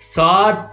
7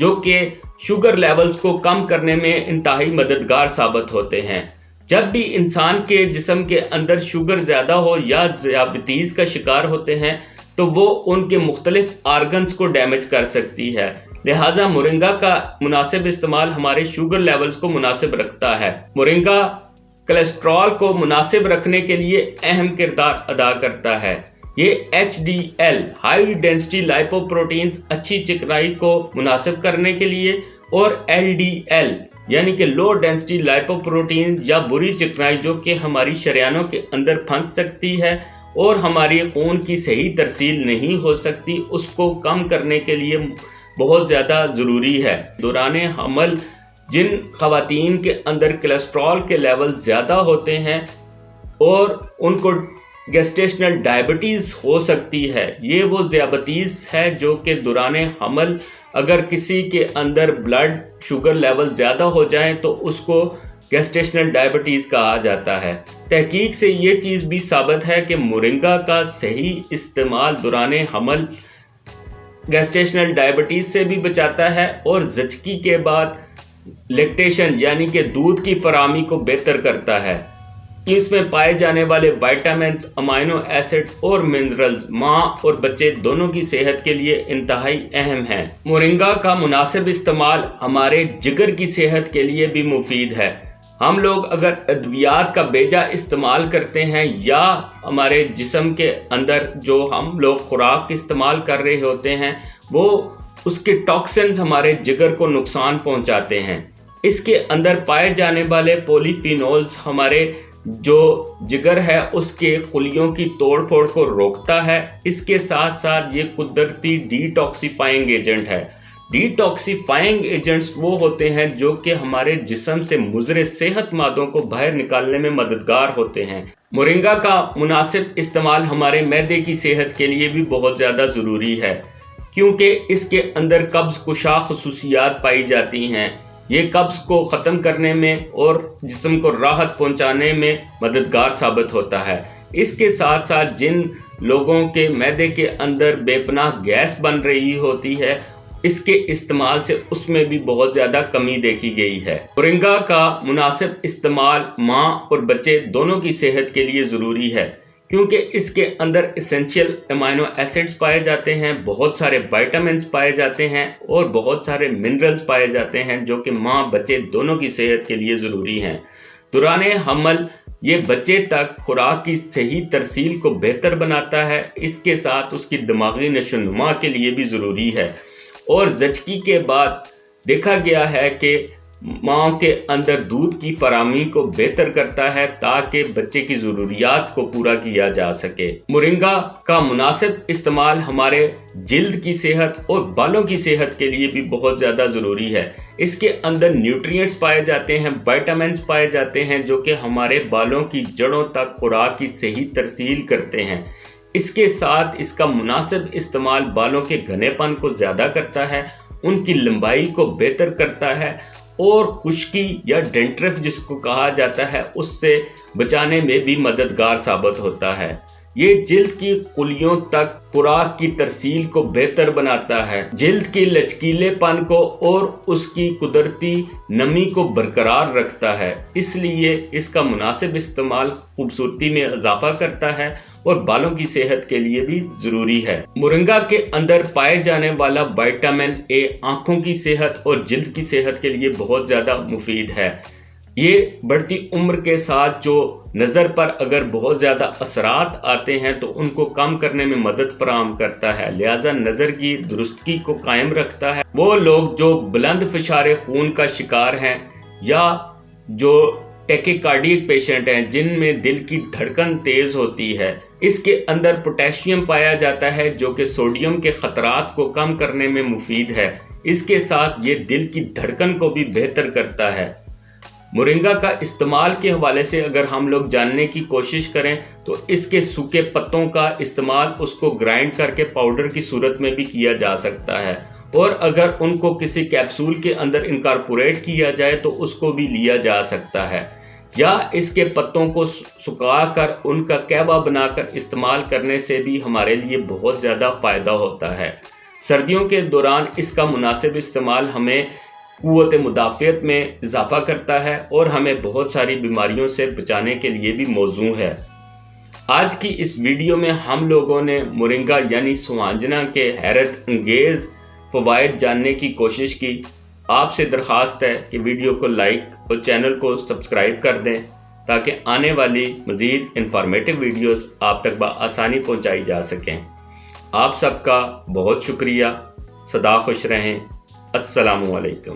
جو کہ sugar levels کو کم کرنے میں انتہائی مددگار ثابت ہوتے ہیں۔ جب بھی انسان کے جسم کے اندر شوگر زیادہ ہو یا ذیابیطیز کا شکار ہوتے ہیں تو وہ ان کے مختلف آرگنز کو ڈیمیج کر سکتی ہے، لہٰذا مورنگا کا مناسب استعمال ہمارے شوگر لیولز کو مناسب رکھتا ہے۔ مورنگا کولیسٹرول کو مناسب رکھنے کے لیے اہم کردار ادا کرتا ہے۔ یہ HDL high density lipo proteins اچھی چکنائی کو مناسب کرنے کے لیے اور LDL یعنی کہ لو ڈینسٹی لائپو پروٹین یا بری چکنائی جو کہ ہماری شریانوں کے اندر پھنس سکتی ہے اور ہماری خون کی صحیح ترسیل نہیں ہو سکتی، اس کو کم کرنے کے لیے بہت زیادہ ضروری ہے۔ دوران حمل جن خواتین کے اندر کولیسٹرول کے لیول زیادہ ہوتے ہیں اور ان کو گیسٹیشنل ڈائبٹیز ہو سکتی ہے، یہ وہ ذیابیطیز ہے جو کہ دوران حمل اگر کسی کے اندر بلڈ شوگر لیول زیادہ ہو جائیں تو اس کو گیسٹیشنل ڈائبٹیز کہا جاتا ہے۔ تحقیق سے یہ چیز بھی ثابت ہے کہ مورنگا کا صحیح استعمال دوران حمل گیسٹیشنل ڈائبٹیز سے بھی بچاتا ہے اور زچگی کے بعد لیکٹیشن یعنی کہ دودھ کی فراہمی کو بہتر کرتا ہے۔ اس میں پائے جانے والے وائٹامنز، امائنو ایسڈ اور منرلز ماں اور بچے دونوں کی صحت کے لیے انتہائی اہم ہیں۔ مورنگا کا مناسب استعمال ہمارے جگر کی صحت کے لیے بھی مفید ہے۔ ہم لوگ اگر ادویات کا بیجا استعمال کرتے ہیں یا ہمارے جسم کے اندر جو ہم لوگ خوراک استعمال کر رہے ہوتے ہیں وہ اس کے ٹاکسنز ہمارے جگر کو نقصان پہنچاتے ہیں۔ اس کے اندر پائے جانے والے پولی فینولز ہمارے جو جگر ہے اس کے خلیوں کی توڑ پھوڑ کو روکتا ہے۔ اس کے ساتھ ساتھ یہ قدرتی ڈی ٹاکسیفائنگ ایجنٹ ہے۔ ڈی ٹاکسیفائنگ ایجنٹس وہ ہوتے ہیں جو کہ ہمارے جسم سے مضر صحت مادوں کو باہر نکالنے میں مددگار ہوتے ہیں۔ مورنگا کا مناسب استعمال ہمارے معدے کی صحت کے لیے بھی بہت زیادہ ضروری ہے کیونکہ اس کے اندر قبض کشا خصوصیات پائی جاتی ہیں۔ یہ قبض کو ختم کرنے میں اور جسم کو راحت پہنچانے میں مددگار ثابت ہوتا ہے۔ اس کے ساتھ ساتھ جن لوگوں کے معدے کے اندر بے پناہ گیس بن رہی ہوتی ہے اس کے استعمال سے اس میں بھی بہت زیادہ کمی دیکھی گئی ہے۔ مورنگا کا مناسب استعمال ماں اور بچے دونوں کی صحت کے لیے ضروری ہے کیونکہ اس کے اندر اسینشیل امائنو ایسڈز پائے جاتے ہیں، بہت سارے وائٹامنز پائے جاتے ہیں اور بہت سارے منرلز پائے جاتے ہیں جو کہ ماں بچے دونوں کی صحت کے لیے ضروری ہیں۔ دوران حمل یہ بچے تک خوراک کی صحیح ترسیل کو بہتر بناتا ہے، اس کے ساتھ اس کی دماغی نشو و نما کے لیے بھی ضروری ہے اور زچگی کے بعد دیکھا گیا ہے کہ ماں کے اندر دودھ کی فراہمی کو بہتر کرتا ہے تاکہ بچے کی ضروریات کو پورا کیا جا سکے۔ مورنگا کا مناسب استعمال ہمارے جلد کی صحت اور بالوں کی صحت کے لیے بھی بہت زیادہ ضروری ہے۔ اس کے اندر نیوٹرینٹس پائے جاتے ہیں، وائٹامنز پائے جاتے ہیں جو کہ ہمارے بالوں کی جڑوں تک خوراک کی صحیح ترسیل کرتے ہیں۔ اس کے ساتھ اس کا مناسب استعمال بالوں کے گھنے پن کو زیادہ کرتا ہے، ان کی لمبائی کو بہتر کرتا ہے اور خشکی یا ڈینڈرف جس کو کہا جاتا ہے اس سے بچانے میں بھی مددگار ثابت ہوتا ہے۔ یہ جلد کی خلیوں تک خوراک کی ترسیل کو بہتر بناتا ہے، جلد کی لچکیلے پن کو اور اس کی قدرتی نمی کو برقرار رکھتا ہے، اس لیے اس کا مناسب استعمال خوبصورتی میں اضافہ کرتا ہے اور بالوں کی صحت کے لیے بھی ضروری ہے۔ مورنگا کے اندر پائے جانے والا وٹامن اے آنکھوں کی صحت اور جلد کی صحت کے لیے بہت زیادہ مفید ہے۔ یہ بڑھتی عمر کے ساتھ جو نظر پر اگر بہت زیادہ اثرات آتے ہیں تو ان کو کم کرنے میں مدد فراہم کرتا ہے، لہٰذا نظر کی درستگی کو قائم رکھتا ہے۔ وہ لوگ جو بلند فشار خون کا شکار ہیں یا جو ٹیکیکارڈیک پیشنٹ ہیں جن میں دل کی دھڑکن تیز ہوتی ہے، اس کے اندر پوٹیشیم پایا جاتا ہے جو کہ سوڈیم کے خطرات کو کم کرنے میں مفید ہے، اس کے ساتھ یہ دل کی دھڑکن کو بھی بہتر کرتا ہے۔ مورنگا کا استعمال کے حوالے سے اگر ہم لوگ جاننے کی کوشش کریں تو اس کے سوکھے پتوں کا استعمال اس کو گرائنڈ کر کے پاؤڈر کی صورت میں بھی کیا جا سکتا ہے، اور اگر ان کو کسی کیپسول کے اندر انکارپوریٹ کیا جائے تو اس کو بھی لیا جا سکتا ہے، یا اس کے پتوں کو سکھا کر ان کا کہوا بنا کر استعمال کرنے سے بھی ہمارے لیے بہت زیادہ فائدہ ہوتا ہے۔ سردیوں کے دوران اس کا مناسب استعمال ہمیں قوت مدافعت میں اضافہ کرتا ہے اور ہمیں بہت ساری بیماریوں سے بچانے کے لیے بھی موزوں ہے۔ آج کی اس ویڈیو میں ہم لوگوں نے مورنگا یعنی سوانجنا کے حیرت انگیز فوائد جاننے کی کوشش کی۔ آپ سے درخواست ہے کہ ویڈیو کو لائک اور چینل کو سبسکرائب کر دیں تاکہ آنے والی مزید انفارمیٹیو ویڈیوز آپ تک بآسانی پہنچائی جا سکیں۔ آپ سب کا بہت شکریہ۔ سدا خوش رہیں۔ السلام علیکم۔